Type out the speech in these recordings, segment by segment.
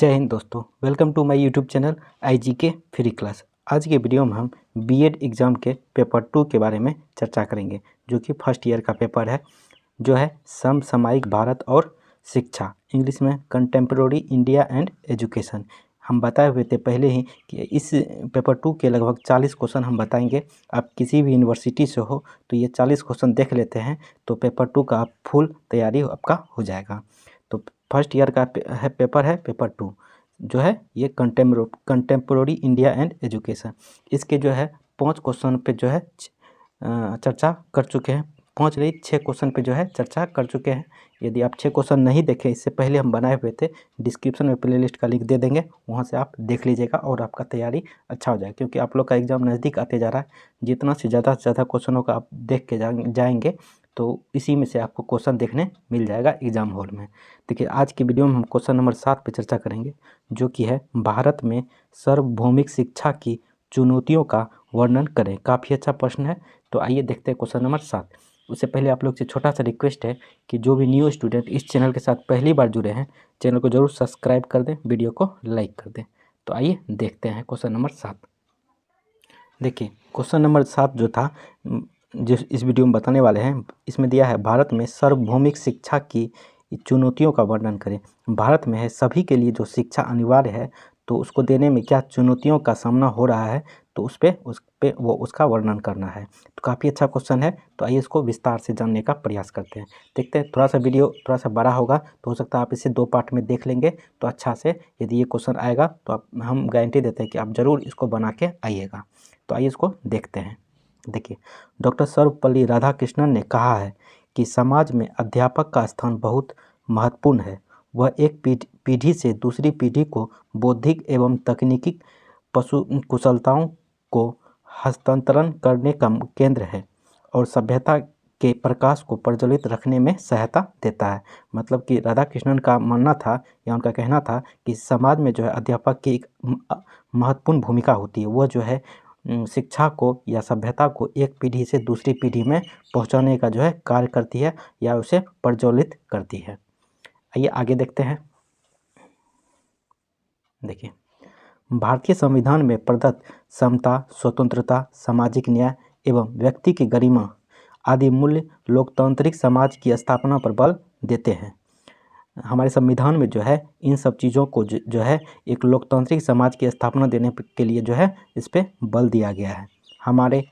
जय हिंद दोस्तों, welcome to my YouTube channel IGK free class. आज के वीडियो में हम बीएड एग्ज़ाम के पेपर 2 के बारे में चर्चा करेंगे, जो कि फर्स्ट ईयर का पेपर है, जो है समसामयिक भारत और शिक्षा, इंग्लिश में कंटेम्प्रोरी इंडिया एंड एजुकेशन। हम बताए हुए थे पहले ही कि इस पेपर 2 के लगभग 40 क्वेश्चन हम बताएंगे। आप किसी भी यूनिवर्सिटी से हो तो ये 40 क्वेश्चन देख लेते हैं तो पेपर 2 का फुल तैयारी आपका हो जाएगा। तो फर्स्ट ईयर का है पेपर है पेपर 2, जो है ये कंटेम्प्रोरी इंडिया एंड एजुकेशन। इसके जो है 5 क्वेश्चन पे जो है चर्चा कर चुके हैं, 5 नहीं 6 क्वेश्चन पे जो है चर्चा कर चुके हैं। यदि आप 6 क्वेश्चन नहीं देखे, इससे पहले हम बनाए हुए थे, डिस्क्रिप्शन में प्लेलिस्ट का लिंक दे देंगे, वहाँ से आप देख लीजिएगा और आपका तैयारी अच्छा हो जाएगा। क्योंकि आप लोग का एग्ज़ाम नज़दीक आते जा रहा है, जितना से ज़्यादा क्वेश्चनों का आप देख के जाएंगे तो इसी में से आपको क्वेश्चन देखने मिल जाएगा एग्ज़ाम हॉल में। देखिए, आज की वीडियो में हम क्वेश्चन नंबर 7 पे चर्चा करेंगे, जो कि है भारत में सार्वभौमिक शिक्षा की चुनौतियों का वर्णन करें। काफ़ी अच्छा प्रश्न है, तो आइए देखते हैं क्वेश्चन नंबर 7। उससे पहले आप लोग से छोटा सा रिक्वेस्ट है कि जो भी न्यू स्टूडेंट इस चैनल के साथ पहली बार जुड़े हैं, चैनल को ज़रूर सब्सक्राइब कर दें, वीडियो को लाइक कर दें। तो आइए देखते हैं क्वेश्चन नंबर 7। देखिए, क्वेश्चन नंबर 7 जो था, जिस इस वीडियो में बताने वाले हैं, इसमें दिया है भारत में सार्वभौमिक शिक्षा की चुनौतियों का वर्णन करें। भारत में है सभी के लिए जो शिक्षा अनिवार्य है, तो उसको देने में क्या चुनौतियों का सामना हो रहा है, तो उस पे वो उसका वर्णन करना है। तो काफ़ी अच्छा क्वेश्चन है, तो आइए इसको विस्तार से जानने का प्रयास करते हैं। देखते हैं, थोड़ा सा वीडियो थोड़ा सा बड़ा होगा तो हो सकता है आप इसे 2 पार्ट में देख लेंगे तो अच्छा से। यदि ये क्वेश्चन आएगा तो हम गारंटी देते हैं कि आप ज़रूर इसको बना के आइएगा। तो आइए इसको देखते हैं। देखिए, डॉक्टर सर्वपल्ली राधाकृष्णन ने कहा है कि समाज में अध्यापक का स्थान बहुत महत्वपूर्ण है। वह एक पीढ़ी से दूसरी पीढ़ी को बौद्धिक एवं तकनीकी कुशलताओं को हस्तांतरण करने का केंद्र है और सभ्यता के प्रकाश को प्रज्वलित रखने में सहायता देता है। मतलब कि राधाकृष्णन का मानना था या उनका कहना था कि समाज में जो है अध्यापक की एक महत्वपूर्ण भूमिका होती है। वह जो है शिक्षा को या सभ्यता को एक पीढ़ी से दूसरी पीढ़ी में पहुंचाने का जो है कार्य करती है या उसे प्रज्वलित करती है। आइए आगे देखते हैं। देखिए, भारतीय संविधान में प्रदत्त समता, स्वतंत्रता, सामाजिक न्याय एवं व्यक्ति की गरिमा आदि मूल्य लोकतांत्रिक समाज की स्थापना पर बल देते हैं। हमारे संविधान में जो है इन सब चीज़ों को जो है एक लोकतांत्रिक समाज की स्थापना देने के लिए जो है इस पर बल दिया गया है। हमारे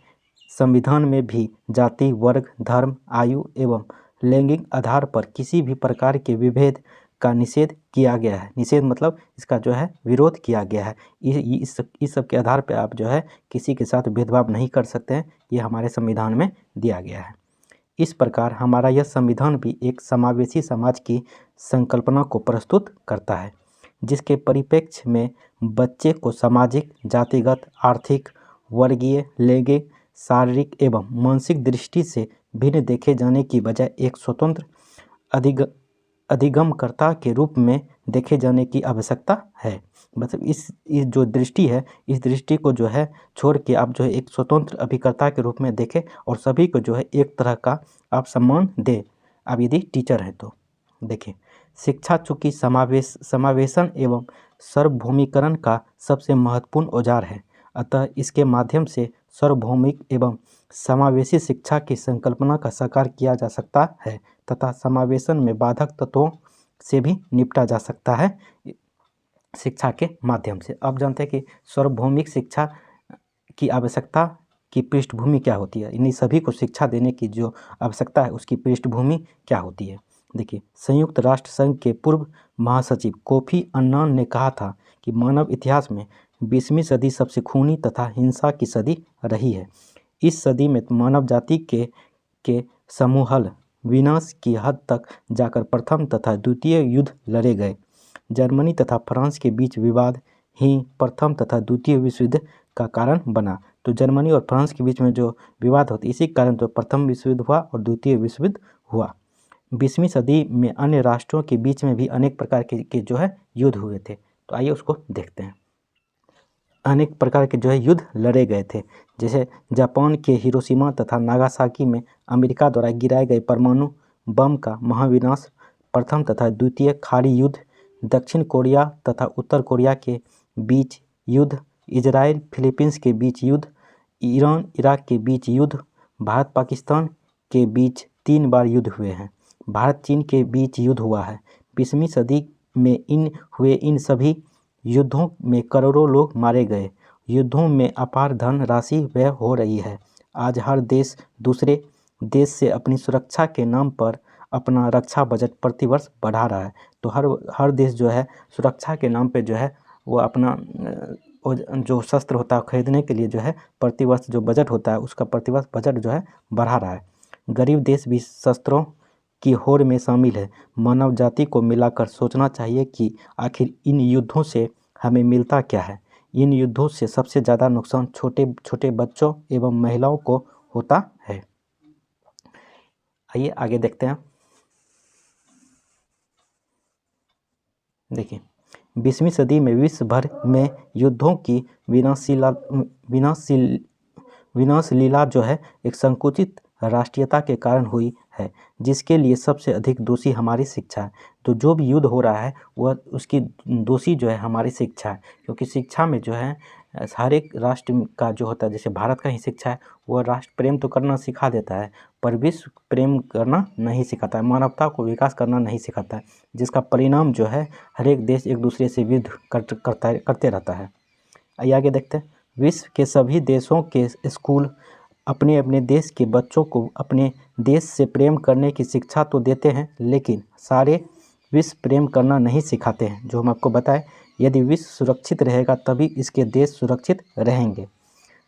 संविधान में भी जाति, वर्ग, धर्म, आयु एवं लैंगिक आधार पर किसी भी प्रकार के विभेद का निषेध किया गया है। निषेध मतलब इसका जो है विरोध किया गया है। इस सब के आधार पर आप जो है किसी के साथ भेदभाव नहीं कर सकते हैं, ये हमारे संविधान में दिया गया है। इस प्रकार हमारा यह संविधान भी एक समावेशी समाज की संकल्पना को प्रस्तुत करता है, जिसके परिप्रेक्ष्य में बच्चे को सामाजिक, जातिगत, आर्थिक, वर्गीय, लैंगिक, शारीरिक एवं मानसिक दृष्टि से भिन्न देखे जाने की बजाय एक स्वतंत्र अधिगमकर्ता के रूप में देखे जाने की आवश्यकता है। मतलब इस जो दृष्टि है, इस दृष्टि को जो है छोड़ के आप जो है एक स्वतंत्र अभिकर्ता के रूप में देखें और सभी को जो है एक तरह का आप सम्मान दें, आप यदि टीचर हैं तो। देखिए, शिक्षा चूँकि समावेशन एवं सार्वभौमिकरण का सबसे महत्वपूर्ण औजार है, अतः इसके माध्यम से सार्वभौमिक एवं समावेशी शिक्षा की संकल्पना का साकार किया जा सकता है तथा समावेशन में बाधक तत्वों से भी निपटा जा सकता है शिक्षा के माध्यम से। अब जानते हैं कि सार्वभौमिक शिक्षा की आवश्यकता की पृष्ठभूमि क्या होती है, इन्हीं सभी को शिक्षा देने की जो आवश्यकता है उसकी पृष्ठभूमि क्या होती है। देखिए, संयुक्त राष्ट्र संघ के पूर्व महासचिव कोफी अन्नान ने कहा था कि मानव इतिहास में 20वीं सदी सबसे खूनी तथा हिंसा की सदी रही है। इस सदी में मानव जाति के समूहल विनाश की हद तक जाकर प्रथम तथा द्वितीय युद्ध लड़े गए। जर्मनी तथा फ्रांस के बीच विवाद ही प्रथम तथा द्वितीय विश्व युद्ध का कारण बना। तो जर्मनी और फ्रांस के बीच में जो विवाद होते, इसी कारण तो प्रथम विश्व युद्ध हुआ और द्वितीय विश्व युद्ध हुआ। 20वीं सदी में अन्य राष्ट्रों के बीच में भी अनेक प्रकार के जो है युद्ध हुए थे। तो आइए उसको देखते हैं। अनेक प्रकार के जो है युद्ध लड़े गए थे, जैसे जापान के हिरोशिमा तथा नागासाकी में अमेरिका द्वारा गिराए गए परमाणु बम का महाविनाश, प्रथम तथा द्वितीय खाड़ी युद्ध, दक्षिण कोरिया तथा उत्तर कोरिया के बीच युद्ध, इजराइल फिलीपींस के बीच युद्ध, ईरान इराक के बीच युद्ध, भारत पाकिस्तान के बीच 3 बार युद्ध हुए हैं। भारत चीन के बीच युद्ध हुआ है। 20वीं सदी में इन सभी युद्धों में करोड़ों लोग मारे गए। युद्धों में अपार धन राशि व्यय हो रही है। आज हर देश दूसरे देश से अपनी सुरक्षा के नाम पर अपना रक्षा बजट प्रतिवर्ष बढ़ा रहा है। तो हर देश जो है सुरक्षा के नाम पे जो है वो अपना जो शस्त्र होता है खरीदने के लिए जो है प्रतिवर्ष जो बजट होता है उसका प्रतिवर्ष बजट जो है बढ़ा रहा है। गरीब देश भी शस्त्रों की होड़ में शामिल है। मानव जाति को मिलाकर सोचना चाहिए कि आखिर इन युद्धों से हमें मिलता क्या है। इन युद्धों से सबसे ज़्यादा नुकसान छोटे छोटे बच्चों एवं महिलाओं को होता है। आइए आगे देखते हैं। देखिए 20वीं सदी में विश्व भर में युद्धों की विनाशलीला जो है एक संकुचित राष्ट्रीयता के कारण हुई है, जिसके लिए सबसे अधिक दोषी हमारी शिक्षा है। तो जो भी युद्ध हो रहा है वह उसकी दोषी जो है हमारी शिक्षा है, क्योंकि शिक्षा में जो है हर एक राष्ट्र का जो होता है, जैसे भारत का ही शिक्षा है वह राष्ट्र प्रेम तो करना सिखा देता है पर विश्व प्रेम करना नहीं सिखाता है, मानवता को विकास करना नहीं सिखाता है, जिसका परिणाम जो है हर एक देश एक दूसरे से युद्ध करते रहता है। आइए आगे देखते हैं। विश्व के सभी देशों के स्कूल अपने अपने देश के बच्चों को अपने देश से प्रेम करने की शिक्षा तो देते हैं, लेकिन सारे विश्व प्रेम करना नहीं सिखाते हैं। जो हम आपको बताएं, यदि विश्व सुरक्षित रहेगा तभी इसके देश सुरक्षित रहेंगे।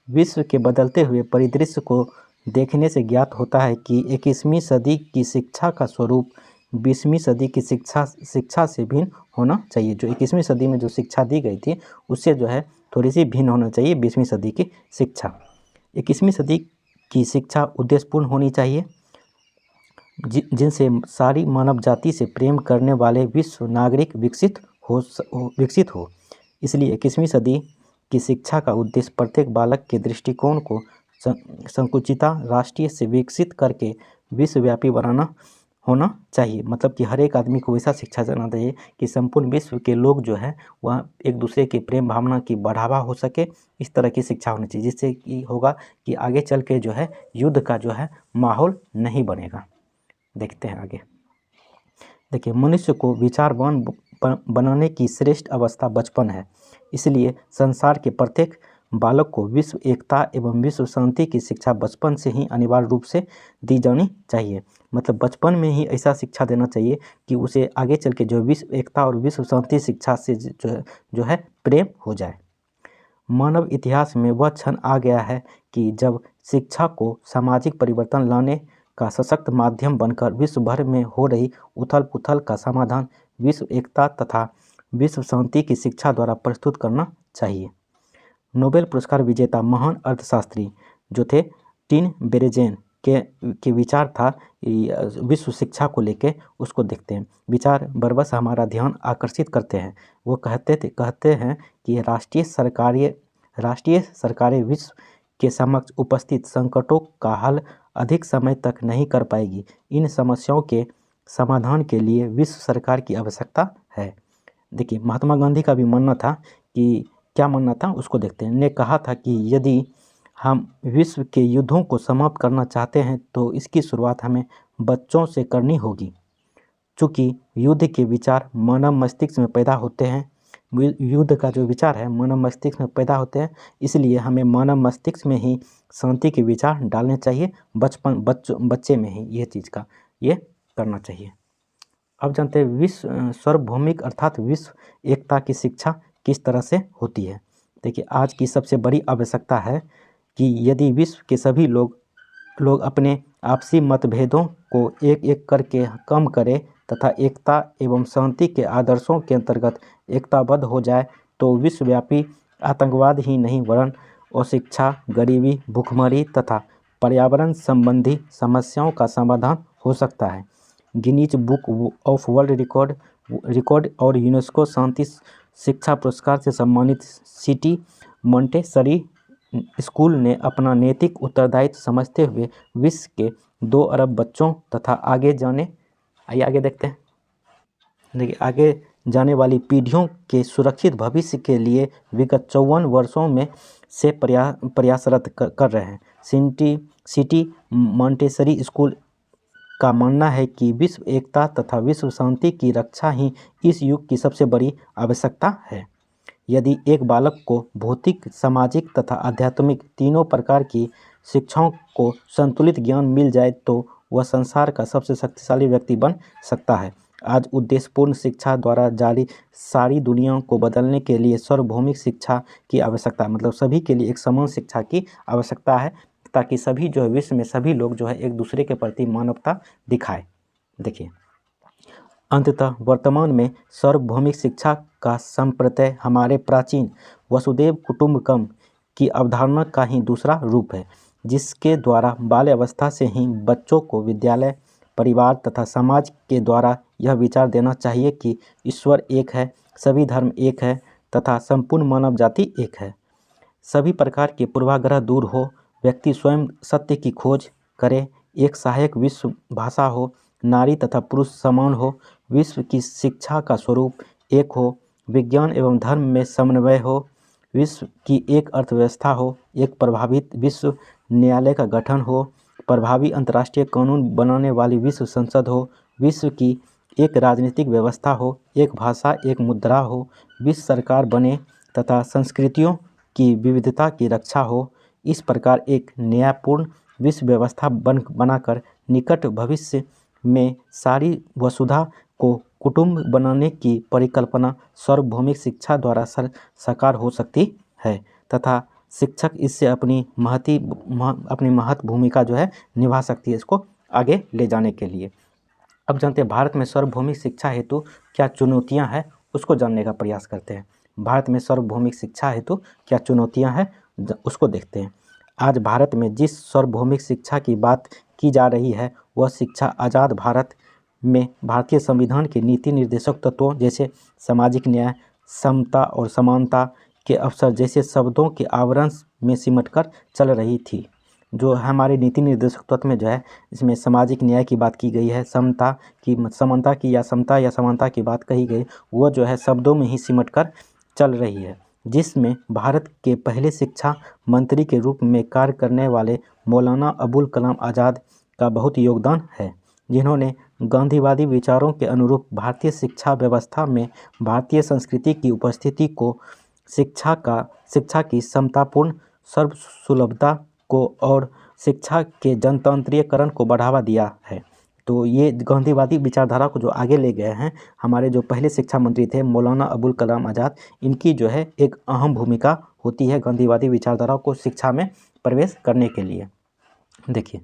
विश्व के बदलते हुए परिदृश्य को देखने से ज्ञात होता है कि 21वीं सदी की शिक्षा का स्वरूप 20वीं सदी की शिक्षा से भिन्न होना चाहिए। जो 21वीं सदी में जो शिक्षा दी गई थी उससे जो है थोड़ी सी भिन्न होना चाहिए 20वीं सदी की शिक्षा। 21वीं सदी की शिक्षा उद्देश्यपूर्ण होनी चाहिए, जिनसे सारी मानव जाति से प्रेम करने वाले विश्व नागरिक विकसित हो। इसलिए 21वीं सदी की शिक्षा का उद्देश्य प्रत्येक बालक के दृष्टिकोण को संकुचिता राष्ट्रीय से विकसित करके विश्वव्यापी बनाना होना चाहिए। मतलब कि हर एक आदमी को ऐसा शिक्षा देना चाहिए कि संपूर्ण विश्व के लोग जो है वह एक दूसरे के प्रेम भावना की बढ़ावा हो सके। इस तरह की शिक्षा होनी चाहिए, जिससे कि होगा कि आगे चल के जो है युद्ध का जो है माहौल नहीं बनेगा। देखते हैं आगे। देखिए, मनुष्य को विचारवान बनाने की श्रेष्ठ अवस्था बचपन है। इसलिए संसार के प्रत्येक बालक को विश्व एकता एवं विश्व शांति की शिक्षा बचपन से ही अनिवार्य रूप से दी जानी चाहिए। मतलब बचपन में ही ऐसा शिक्षा देना चाहिए कि उसे आगे चल के जो विश्व एकता और विश्व शांति शिक्षा से जो है प्रेम हो जाए। मानव इतिहास में वह क्षण आ गया है कि जब शिक्षा को सामाजिक परिवर्तन लाने का सशक्त माध्यम बनकर विश्व भर में हो रही उथल पुथल का समाधान विश्व एकता तथा विश्व शांति की शिक्षा द्वारा प्रस्तुत करना चाहिए। नोबेल पुरस्कार विजेता महान अर्थशास्त्री जो थे टिन बेरेजेन के विचार था विश्व शिक्षा को लेके, उसको देखते हैं। विचार बरबस हमारा ध्यान आकर्षित करते हैं। वो कहते हैं कि राष्ट्रीय सरकारें विश्व के समक्ष उपस्थित संकटों का हल अधिक समय तक नहीं कर पाएगी। इन समस्याओं के समाधान के लिए विश्व सरकार की आवश्यकता है। देखिए, महात्मा गांधी का भी मानना था कि क्या मानना था उसको देखते हैं। ने कहा था कि यदि हम विश्व के युद्धों को समाप्त करना चाहते हैं तो इसकी शुरुआत हमें बच्चों से करनी होगी। चूँकि युद्ध के विचार मानव मस्तिष्क में पैदा होते हैं, युद्ध का जो विचार है मानव मस्तिष्क में पैदा होते हैं, इसलिए हमें मानव मस्तिष्क में ही शांति के विचार डालने चाहिए। बच्चे में ही ये चीज़ का ये करना चाहिए। अब जानते हैं विश्व सार्वभौमिक अर्थात विश्व एकता की शिक्षा किस तरह से होती है। देखिए, आज की सबसे बड़ी आवश्यकता है कि यदि विश्व के सभी लोग अपने आपसी मतभेदों को एक एक करके कम करें तथा एकता एवं शांति के आदर्शों के अंतर्गत एकताबद्ध हो जाए तो विश्वव्यापी आतंकवाद ही नहीं वरन अशिक्षा, गरीबी, भूखमरी तथा पर्यावरण संबंधी समस्याओं का समाधान हो सकता है। Guinness book of world record और यूनेस्को शांति शिक्षा पुरस्कार से सम्मानित सिटी मॉन्टेसरी स्कूल ने अपना नैतिक उत्तरदायित्व समझते हुए विश्व के 2 अरब बच्चों तथा आगे देखते हैं। देखिए, आगे जाने वाली पीढ़ियों के सुरक्षित भविष्य के लिए विगत 54 वर्षों में से प्रयासरत कर रहे हैं। सिटी मॉन्टेसरी स्कूल का मानना है कि विश्व एकता तथा विश्व शांति की रक्षा ही इस युग की सबसे बड़ी आवश्यकता है। यदि एक बालक को भौतिक, सामाजिक तथा आध्यात्मिक तीनों प्रकार की शिक्षाओं को संतुलित ज्ञान मिल जाए तो वह संसार का सबसे शक्तिशाली व्यक्ति बन सकता है। आज उद्देश्यपूर्ण शिक्षा द्वारा जारी सारी दुनिया को बदलने के लिए सार्वभौमिक शिक्षा की आवश्यकता है। मतलब सभी के लिए एक समान शिक्षा की आवश्यकता है, ताकि सभी जो है विश्व में सभी लोग जो है एक दूसरे के प्रति मानवता दिखाए। देखिए, अंततः वर्तमान में सार्वभौमिक शिक्षा का संप्रत्यय हमारे प्राचीन वसुधैव कुटुंबकम की अवधारणा का ही दूसरा रूप है, जिसके द्वारा बाल्यावस्था से ही बच्चों को विद्यालय, परिवार तथा समाज के द्वारा यह विचार देना चाहिए कि ईश्वर एक है, सभी धर्म एक है तथा संपूर्ण मानव जाति एक है। सभी प्रकार के पूर्वाग्रह दूर हो, व्यक्ति स्वयं सत्य की खोज करे, एक सहायक विश्व भाषा हो, नारी तथा पुरुष समान हो, विश्व की शिक्षा का स्वरूप एक हो, विज्ञान एवं धर्म में समन्वय हो, विश्व की एक अर्थव्यवस्था हो, एक प्रभावित विश्व न्यायालय का गठन हो, प्रभावी अंतर्राष्ट्रीय कानून बनाने वाली विश्व संसद हो, विश्व की एक राजनीतिक व्यवस्था हो, एक भाषा एक मुद्रा हो, विश्व सरकार बने तथा संस्कृतियों की विविधता की रक्षा हो। इस प्रकार एक न्यायपूर्ण विश्व व्यवस्था बनाकर निकट भविष्य में सारी वसुधा को कुटुंब बनाने की परिकल्पना सार्वभौमिक शिक्षा द्वारा साकार हो सकती है तथा शिक्षक इससे अपनी महत्व भूमिका जो है निभा सकती है इसको आगे ले जाने के लिए। अब जानते हैं भारत में सार्वभौमिक शिक्षा हेतु क्या चुनौतियां हैं, उसको जानने का प्रयास करते हैं। भारत में सार्वभौमिक शिक्षा हेतु क्या चुनौतियां हैं, उसको देखते हैं। आज भारत में जिस सार्वभौमिक शिक्षा की बात की जा रही है वह शिक्षा आज़ाद भारत में भारतीय संविधान के नीति निर्देशक तत्वों जैसे सामाजिक न्याय, समता और समानता के अवसर जैसे शब्दों के आवरण में सिमटकर चल रही थी। जो हमारे नीति निर्देशक तत्व में जो है इसमें सामाजिक न्याय की बात की गई है, समता की, समानता की या समता या समानता की बात कही गई, वो जो है शब्दों में ही सिमटकर चल रही है, जिसमें भारत के पहले शिक्षा मंत्री के रूप में कार्य करने वाले मौलाना अबुल कलाम आज़ाद का बहुत योगदान है, जिन्होंने गांधीवादी विचारों के अनुरूप भारतीय शिक्षा व्यवस्था में भारतीय संस्कृति की उपस्थिति को, शिक्षा की समतापूर्ण सर्वसुलभता को और शिक्षा के जनतांत्रिकरण को बढ़ावा दिया है। तो ये गांधीवादी विचारधारा को जो आगे ले गए हैं हमारे जो पहले शिक्षा मंत्री थे मौलाना अबुल कलाम आज़ाद, इनकी जो है एक अहम भूमिका होती है गांधीवादी विचारधारा को शिक्षा में प्रवेश करने के लिए। देखिए,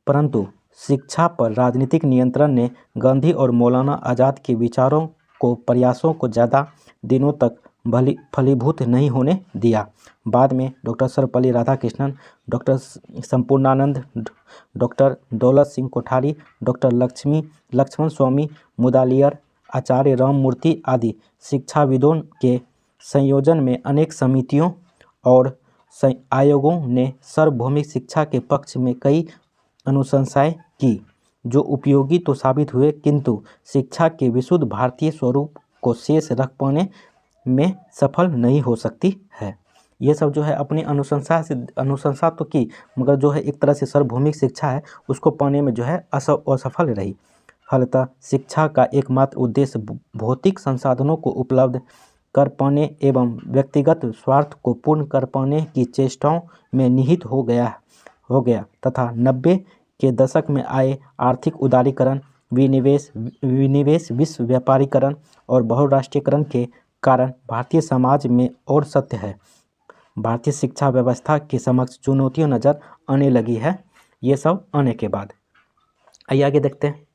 परंतु शिक्षा पर राजनीतिक नियंत्रण ने गांधी और मौलाना आज़ाद के विचारों को प्रयासों को ज़्यादा दिनों तक फलीभूत नहीं होने दिया। बाद में doctor Sarvepalli Radhakrishnan, doctor Sampurnanand, doctor Daulat Singh Kothari, doctor Lakshman स्वामी मुदालियर, आचार्य राममूर्ति आदि शिक्षाविदों के संयोजन में अनेक समितियों और आयोगों ने सार्वभौमिक शिक्षा के पक्ष में कई अनुशंसाएं की, जो उपयोगी तो साबित हुए किंतु शिक्षा के विशुद्ध भारतीय स्वरूप को शेष रख पाने में सफल नहीं हो सकती है। ये सब जो है अपनी अनुशंसा तो की, मगर जो है एक तरह से सार्वभौमिक शिक्षा है उसको पाने में जो है असफल रही। फलतः शिक्षा का एकमात्र उद्देश्य भौतिक संसाधनों को उपलब्ध कर पाने एवं व्यक्तिगत स्वार्थ को पूर्ण कर पाने की चेष्टाओं में निहित हो गया तथा 90 के दशक में आए आर्थिक उदारीकरण, विनिवेश, विश्व व्यापारीकरण और बहुराष्ट्रीयकरण के कारण भारतीय समाज में और सत्य है भारतीय शिक्षा व्यवस्था के समक्ष चुनौतियां नजर आने लगी है। ये सब आने के बाद आइए आगे देखते हैं।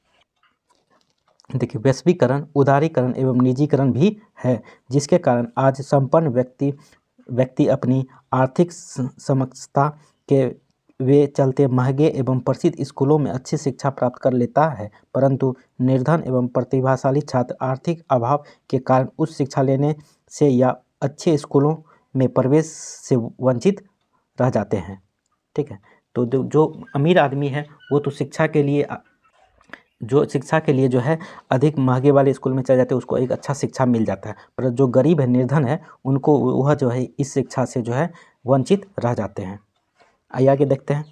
देखिए, वैश्वीकरण, उदारीकरण एवं निजीकरण भी है, जिसके कारण आज संपन्न व्यक्ति अपनी आर्थिक समक्षता के वे चलते महंगे एवं प्रसिद्ध स्कूलों में अच्छी शिक्षा प्राप्त कर लेता है, परंतु निर्धन एवं प्रतिभाशाली छात्र आर्थिक अभाव के कारण उच्च शिक्षा लेने से या अच्छे स्कूलों में प्रवेश से वंचित रह जाते हैं। ठीक है, तो जो अमीर आदमी है वो तो शिक्षा के लिए जो शिक्षा के लिए जो है अधिक महंगे वाले स्कूल में चले जाते हैं उसको एक अच्छा शिक्षा मिल जाता है, पर जो गरीब है, निर्धन है, उनको वह जो है इस शिक्षा से जो है वंचित रह जाते हैं। आइए आगे देखते हैं।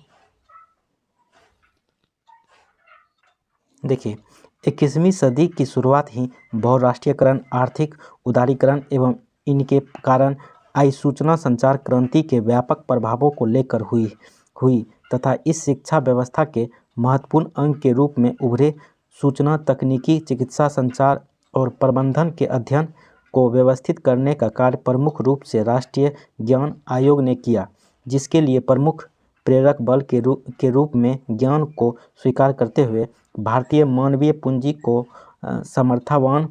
देखिए, 21वीं सदी की शुरुआत ही बहुराष्ट्रीयकरण, आर्थिक उदारीकरण एवं इनके कारण आई सूचना संचार क्रांति के व्यापक प्रभावों को लेकर हुई तथा इस शिक्षा व्यवस्था के महत्वपूर्ण अंग के रूप में उभरे सूचना तकनीकी, चिकित्सा, संचार और प्रबंधन के अध्ययन को व्यवस्थित करने का कार्य प्रमुख रूप से राष्ट्रीय ज्ञान आयोग ने किया, जिसके लिए प्रमुख प्रेरक बल के रूप में ज्ञान को स्वीकार करते हुए भारतीय मानवीय पूंजी को समर्थवान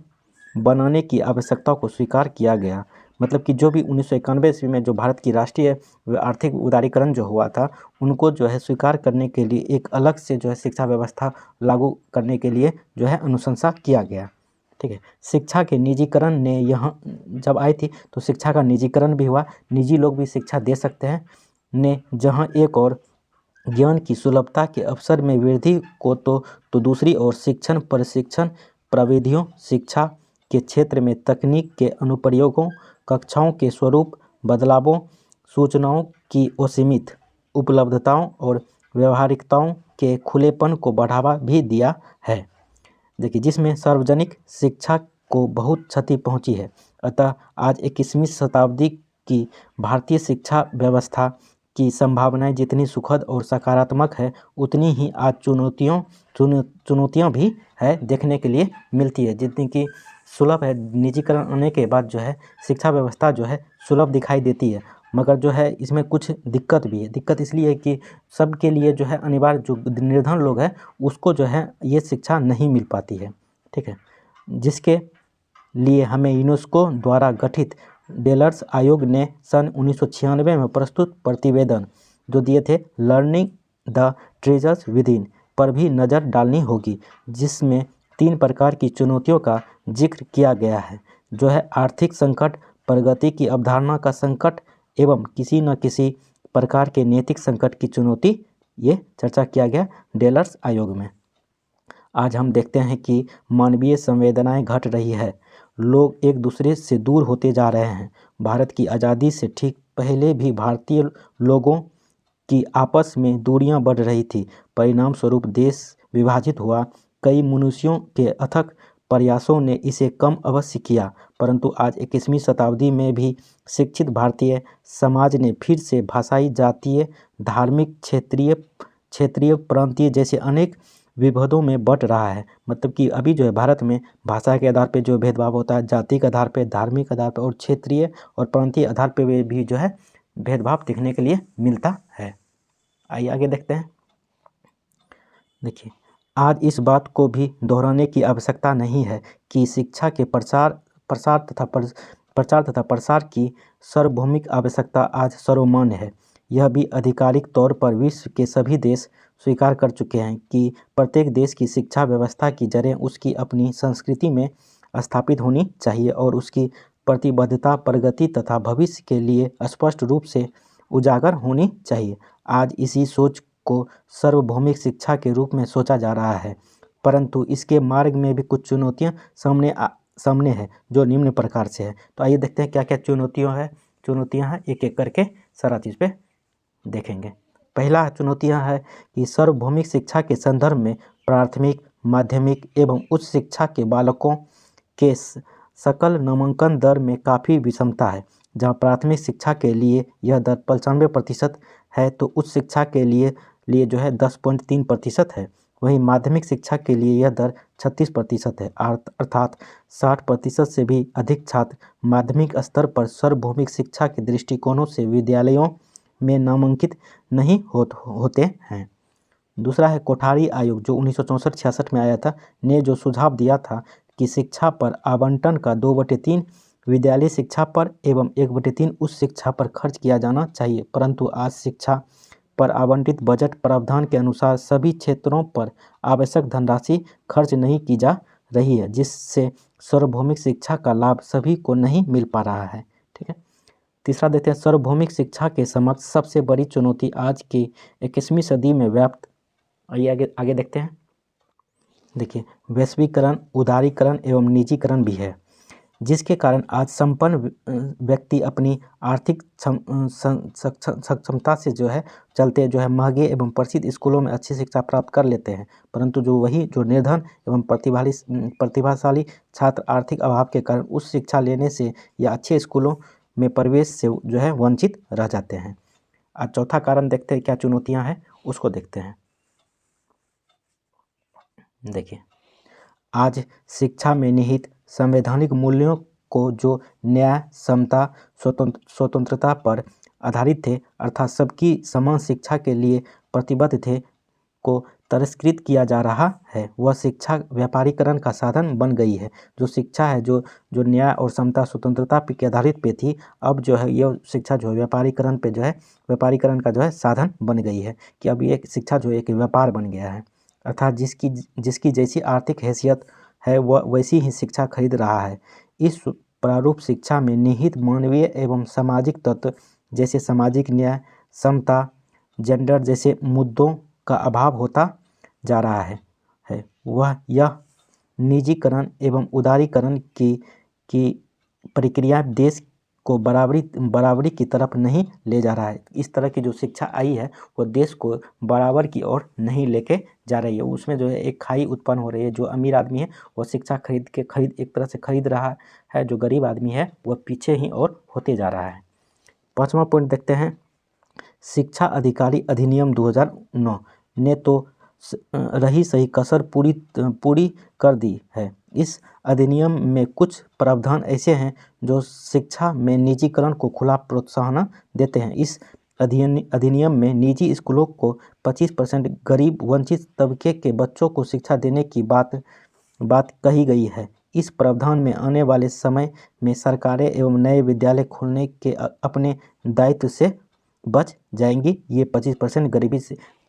बनाने की आवश्यकता को स्वीकार किया गया। मतलब कि जो भी 1991 ईस्वी में जो भारत की राष्ट्रीय आर्थिक उदारीकरण जो हुआ था, उनको जो है स्वीकार करने के लिए एक अलग से जो है शिक्षा व्यवस्था लागू करने के लिए जो है अनुशंसा किया गया। ठीक है, शिक्षा के निजीकरण ने यहाँ जब आई थी तो शिक्षा का निजीकरण भी हुआ, निजी लोग भी शिक्षा दे सकते हैं ने, जहाँ एक और ज्ञान की सुलभता के अवसर में वृद्धि को तो दूसरी ओर शिक्षण, प्रशिक्षण, प्रविधियों, शिक्षा के क्षेत्र में तकनीक के अनुप्रयोगों, कक्षाओं के स्वरूप बदलावों, सूचनाओं की असीमित उपलब्धताओं और व्यवहारिकताओं के खुलेपन को बढ़ावा भी दिया है। देखिए, जिसमें सार्वजनिक शिक्षा को बहुत क्षति पहुंची है। अतः आज 21वीं शताब्दी की भारतीय शिक्षा व्यवस्था की संभावनाएं जितनी सुखद और सकारात्मक है, उतनी ही आज चुनौतियां भी है देखने के लिए मिलती है। जितनी कि सुलभ है, निजीकरण आने के बाद जो है शिक्षा व्यवस्था जो है सुलभ दिखाई देती है, मगर जो है इसमें कुछ दिक्कत भी है। दिक्कत इसलिए है कि सबके लिए जो है अनिवार्य, जो निर्धन लोग हैं उसको जो है ये शिक्षा नहीं मिल पाती है। ठीक है, जिसके लिए हमें यूनेस्को द्वारा गठित डेलर्स आयोग ने सन 1996 में प्रस्तुत प्रतिवेदन जो दिए थे, लर्निंग द ट्रेजर्स विदिन, पर भी नज़र डालनी होगी, जिसमें 3 प्रकार की चुनौतियों का जिक्र किया गया है, जो है आर्थिक संकट, प्रगति की अवधारणा का संकट एवं किसी न किसी प्रकार के नैतिक संकट की चुनौती। ये चर्चा किया गया डेलर्स आयोग में। आज हम देखते हैं कि मानवीय संवेदनाएं घट रही है, लोग एक दूसरे से दूर होते जा रहे हैं। भारत की आज़ादी से ठीक पहले भी भारतीय लोगों की आपस में दूरियां बढ़ रही थी। परिणाम स्वरूप देश विभाजित हुआ। कई मनुष्यों के अथक प्रयासों ने इसे कम अवश्य किया, परंतु आज 21वीं शताब्दी में भी शिक्षित भारतीय समाज ने फिर से भाषाई, जातीय, धार्मिक, क्षेत्रीय, प्रांतीय जैसे अनेक विभेदों में बंट रहा है। मतलब कि अभी जो है भारत में भाषा के आधार पर जो भेदभाव होता है, जाति के आधार पर, धार्मिक आधार पर और क्षेत्रीय और प्रांतीय आधार पर भी जो है भेदभाव देखने के लिए मिलता है। आइए आगे देखते हैं। देखिए, आज इस बात को भी दोहराने की आवश्यकता नहीं है कि शिक्षा के प्रचार तथा प्रसार की सार्वभौमिक आवश्यकता आज सर्वमान्य है। यह भी आधिकारिक तौर पर विश्व के सभी देश स्वीकार कर चुके हैं कि प्रत्येक देश की शिक्षा व्यवस्था की जड़ें उसकी अपनी संस्कृति में स्थापित होनी चाहिए और उसकी प्रतिबद्धता प्रगति तथा भविष्य के लिए स्पष्ट रूप से उजागर होनी चाहिए। आज इसी सोच को सार्वभौमिक शिक्षा के रूप में सोचा जा रहा है, परंतु इसके मार्ग में भी कुछ चुनौतियां सामने है जो निम्न प्रकार से है। तो आइए देखते हैं क्या क्या चुनौतियां हैं, एक एक करके सारा चीज़ पे देखेंगे। पहला चुनौतियां है कि सार्वभौमिक शिक्षा के संदर्भ में प्राथमिक, माध्यमिक एवं उच्च शिक्षा के बालकों के सकल नामांकन दर में काफ़ी विषमता है। जहाँ प्राथमिक शिक्षा के लिए यह दर 95% है तो उच्च शिक्षा के लिए जो है 10.3% है। वहीं माध्यमिक शिक्षा के लिए यह दर 36% है। अर्थात 60% से भी अधिक छात्र माध्यमिक स्तर पर सार्वभौमिक शिक्षा के दृष्टिकोणों से विद्यालयों में नामांकित नहीं होते हैं। दूसरा है कोठारी आयोग जो 1964-66 में आया था, ने जो सुझाव दिया था कि शिक्षा पर आवंटन का 2/3 विद्यालय शिक्षा पर एवं 1/3 उच्च शिक्षा पर खर्च किया जाना चाहिए, परंतु आज शिक्षा पर आवंटित बजट प्रावधान के अनुसार सभी क्षेत्रों पर आवश्यक धनराशि खर्च नहीं की जा रही है, जिससे सार्वभौमिक शिक्षा का लाभ सभी को नहीं मिल पा रहा है। ठीक है, तीसरा देखते हैं सार्वभौमिक शिक्षा के समक्ष सबसे बड़ी चुनौती आज की 21वीं सदी में व्याप्त। आइए आगे देखते हैं। देखिए, वैश्वीकरण, उदारीकरण एवं निजीकरण भी है, जिसके कारण आज संपन्न व्यक्ति अपनी आर्थिक सक्षमता से जो है चलते जो है महंगे एवं प्रसिद्ध स्कूलों में अच्छी शिक्षा प्राप्त कर लेते हैं, परंतु जो निर्धन एवं प्रतिभाशाली छात्र आर्थिक अभाव के कारण उस शिक्षा लेने से या अच्छे स्कूलों में प्रवेश से जो है वंचित रह जाते हैं। आज चौथा कारण देखते हैं क्या चुनौतियाँ हैं, उसको देखते हैं। देखिए, आज शिक्षा में निहित संवैधानिक मूल्यों को जो न्याय, समता, स्वतंत्रता पर आधारित थे, अर्थात सबकी समान शिक्षा के लिए प्रतिबद्ध थे, को तिरस्कृत किया जा रहा है। वह शिक्षा व्यापारीकरण का साधन बन गई है। जो शिक्षा है जो न्याय और समता, स्वतंत्रता के आधारित पे थी, अब जो है यह शिक्षा जो है व्यापारीकरण पे जो है व्यापारीकरण का जो है साधन बन गई है, कि अब ये शिक्षा जो है एक व्यापार बन गया है, अर्थात जिसकी जैसी आर्थिक हैसियत है वह वैसी ही शिक्षा खरीद रहा है। इस प्रारूप शिक्षा में निहित मानवीय एवं सामाजिक तत्व जैसे सामाजिक न्याय, समता, जेंडर जैसे मुद्दों का अभाव होता जा रहा है। वह यह निजीकरण एवं उदारीकरण की प्रक्रिया देश को बराबरी की तरफ नहीं ले जा रहा है। इस तरह की जो शिक्षा आई है वो देश को बराबर की ओर नहीं लेके जा रही है। उसमें जो है एक खाई उत्पन्न हो रही है। जो अमीर आदमी है वो शिक्षा एक तरह से खरीद रहा है, जो गरीब आदमी है वह पीछे ही और होते जा रहा है। पाँचवा पॉइंट देखते हैं, शिक्षा अधिकारी अधिनियम 2009 ने तो रही सही कसर पूरी कर दी है। इस अधिनियम में कुछ प्रावधान ऐसे हैं जो शिक्षा में निजीकरण को खुला प्रोत्साहन देते हैं। इस अधिनियम में निजी स्कूलों को 25% गरीब वंचित तबके के बच्चों को शिक्षा देने की बात कही गई है। इस प्रावधान में आने वाले समय में सरकारें एवं नए विद्यालय खोलने के अपने दायित्व से बच जाएंगी, ये 25%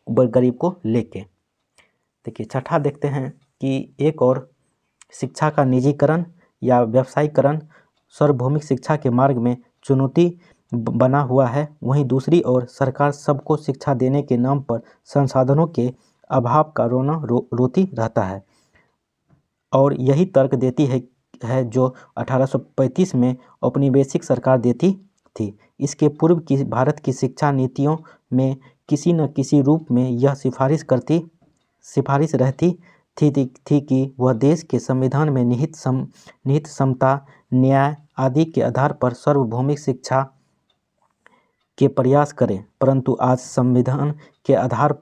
गरीब को लेके। देखिए, छठा देखते हैं कि एक और शिक्षा का निजीकरण या व्यवसायीकरण सार्वभौमिक शिक्षा के मार्ग में चुनौती बना हुआ है, वहीं दूसरी ओर सरकार सबको शिक्षा देने के नाम पर संसाधनों के अभाव का रोती रहता है और यही तर्क देती है जो 1835 में औपनिवेशिक सरकार देती थी। इसके पूर्व की भारत की शिक्षा नीतियों में किसी न किसी रूप में यह सिफारिश रहती थी कि वह देश के संविधान में निहित समता, न्याय आदि के आधार पर सार्वभौमिक शिक्षा के प्रयास करें, परंतु आज संविधान के आधार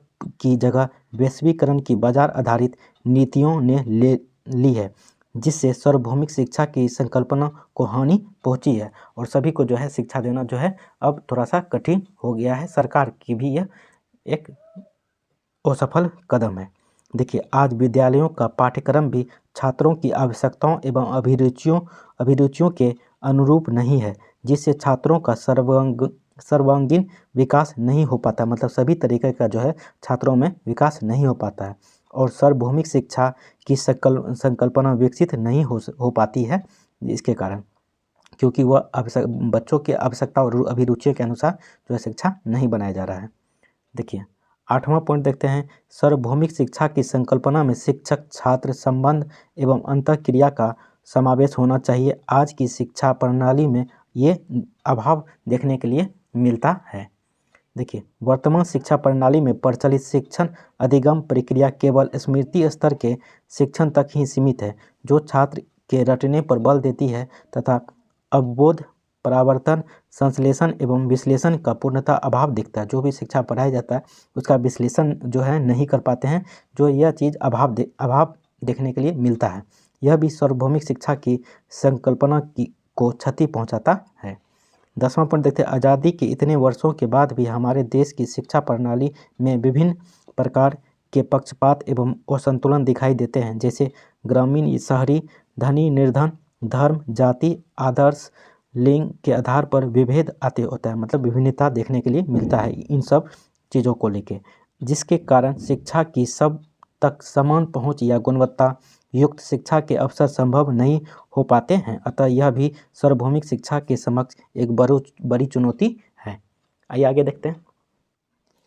की जगह वैश्वीकरण की बाजार आधारित नीतियों ने ले ली है, जिससे सार्वभौमिक शिक्षा की संकल्पना को हानि पहुंची है और सभी को जो है शिक्षा देना जो है अब थोड़ा सा कठिन हो गया है। सरकार की भी यह एक असफल कदम है। देखिए, आज विद्यालयों का पाठ्यक्रम भी छात्रों की आवश्यकताओं एवं अभिरुचियों के अनुरूप नहीं है, जिससे छात्रों का सर्वांगीण विकास नहीं हो पाता। मतलब सभी तरीके का जो है छात्रों में विकास नहीं हो पाता है और सार्वभौमिक शिक्षा की संकल्पना विकसित नहीं हो पाती है इसके कारण, क्योंकि वह बच्चों के आवश्यकता और अभिरुचियों के अनुसार जो है शिक्षा नहीं बनाया जा रहा है। देखिए, आठवां पॉइंट देखते हैं, सार्वभौमिक शिक्षा की संकल्पना में शिक्षक छात्र संबंध एवं अंतःक्रिया का समावेश होना चाहिए। आज की शिक्षा प्रणाली में ये अभाव देखने के लिए मिलता है। देखिए, वर्तमान शिक्षा प्रणाली में प्रचलित शिक्षण अधिगम प्रक्रिया केवल स्मृति स्तर के शिक्षण तक ही सीमित है, जो छात्र के रटने पर बल देती है तथा अवबोध, परावर्तन, संश्लेषण एवं विश्लेषण का पूर्णतः अभाव दिखता है। जो भी शिक्षा पढ़ाया जाता है उसका विश्लेषण जो है नहीं कर पाते हैं, जो यह चीज़ अभाव देखने के लिए मिलता है। यह भी सार्वभौमिक शिक्षा की संकल्पना को क्षति पहुंचाता है। 10वां पॉइंट देखते हैं, आज़ादी के इतने वर्षों के बाद भी हमारे देश की शिक्षा प्रणाली में विभिन्न प्रकार के पक्षपात एवं असंतुलन दिखाई देते हैं, जैसे ग्रामीण शहरी, धनी निर्धन, धर्म, जाति, आदर्श, लिंग के आधार पर विभेद आते होता है। मतलब विभिन्नता देखने के लिए मिलता है इन सब चीज़ों को लेके, जिसके कारण शिक्षा की सब तक समान पहुंच या गुणवत्ता युक्त शिक्षा के अवसर संभव नहीं हो पाते हैं। अतः यह भी सार्वभौमिक शिक्षा के समक्ष एक बड़ी चुनौती है। आइए आगे देखते हैं।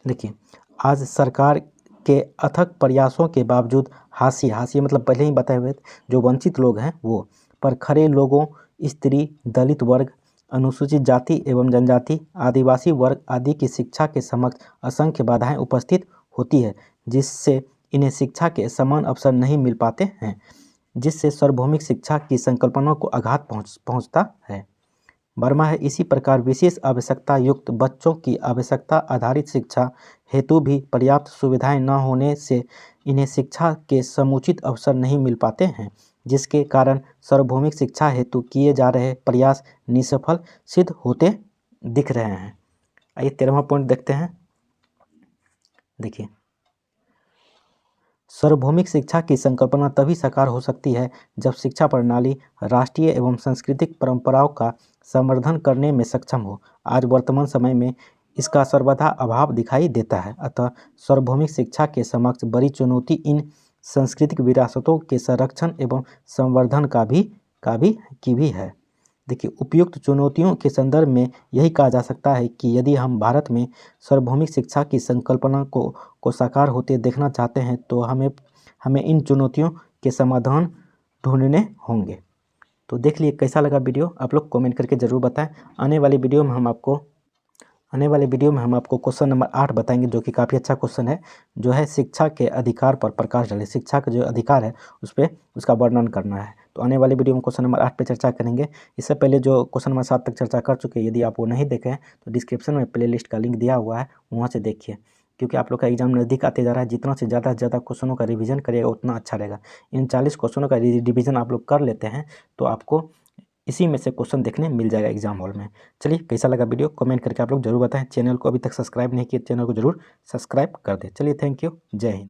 देखिए, आज सरकार के अथक प्रयासों के बावजूद हाशिए मतलब पहले ही बताए हुए जो वंचित लोग हैं वो पर खड़े लोगों, स्त्री, दलित वर्ग, अनुसूचित जाति एवं जनजाति, आदिवासी वर्ग आदि की शिक्षा के समक्ष असंख्य बाधाएं उपस्थित होती है, जिससे इन्हें शिक्षा के समान अवसर नहीं मिल पाते हैं, जिससे सार्वभौमिक शिक्षा की संकल्पना को आघात पहुंचता है। वर्मा है इसी प्रकार विशेष आवश्यकता युक्त बच्चों की आवश्यकता आधारित शिक्षा हेतु भी पर्याप्त सुविधाएं न होने से इन्हें शिक्षा के समुचित अवसर नहीं मिल पाते हैं, जिसके कारण सार्वभौमिक शिक्षा हेतु किए जा रहे प्रयास निष्फल सिद्ध होते दिख रहे हैं। आइए 13वां पॉइंट देखते हैं। देखिए, सार्वभौमिक शिक्षा की संकल्पना तभी साकार हो सकती है जब शिक्षा प्रणाली राष्ट्रीय एवं सांस्कृतिक परंपराओं का संवर्धन करने में सक्षम हो। आज वर्तमान समय में इसका सर्वथा अभाव दिखाई देता है। अतः सार्वभौमिक शिक्षा के समक्ष बड़ी चुनौती इन सांस्कृतिक विरासतों के संरक्षण एवं संवर्धन की भी है। देखिए, उपयुक्त चुनौतियों के संदर्भ में यही कहा जा सकता है कि यदि हम भारत में सार्वभौमिक शिक्षा की संकल्पना को साकार होते देखना चाहते हैं तो हमें इन चुनौतियों के समाधान ढूंढने होंगे। तो देख लिए कैसा लगा वीडियो, आप लोग कमेंट करके ज़रूर बताएं। आने वाले वीडियो में हम आपको क्वेश्चन नंबर 8 बताएंगे, जो कि काफ़ी अच्छा क्वेश्चन है, जो है शिक्षा के अधिकार पर प्रकाश डाले। शिक्षा का जो अधिकार है उसका वर्णन करना है। तो आने वाले वीडियो में क्वेश्चन नंबर 8 पे चर्चा करेंगे। इससे पहले जो क्वेश्चन नंबर 7 तक चर्चा कर चुके हैं, यदि आप वो नहीं देखे हैं तो डिस्क्रिप्शन में प्लेलिस्ट का लिंक दिया हुआ है, वहाँ से देखिए, क्योंकि आप लोग का एग्जाम नज़दीक आते जा रहा है। जितना से ज़्यादा क्वेश्चनों का रिवीजन करिएगा उतना अच्छा रहेगा। इन 40 क्वेश्चनों का रिवीजन आप लोग कर लेते हैं तो आपको इसी में से क्वेश्चन देखने मिल जाएगा एग्जाम हॉल में। चलिए, कैसा लगा वीडियो कमेंट करके आप लोग जरूर बताएं। चैनल को अभी तक सब्सक्राइब नहीं किया, चैनल को जरूर सब्सक्राइब कर दें। चलिए, थैंक यू, जय हिंद।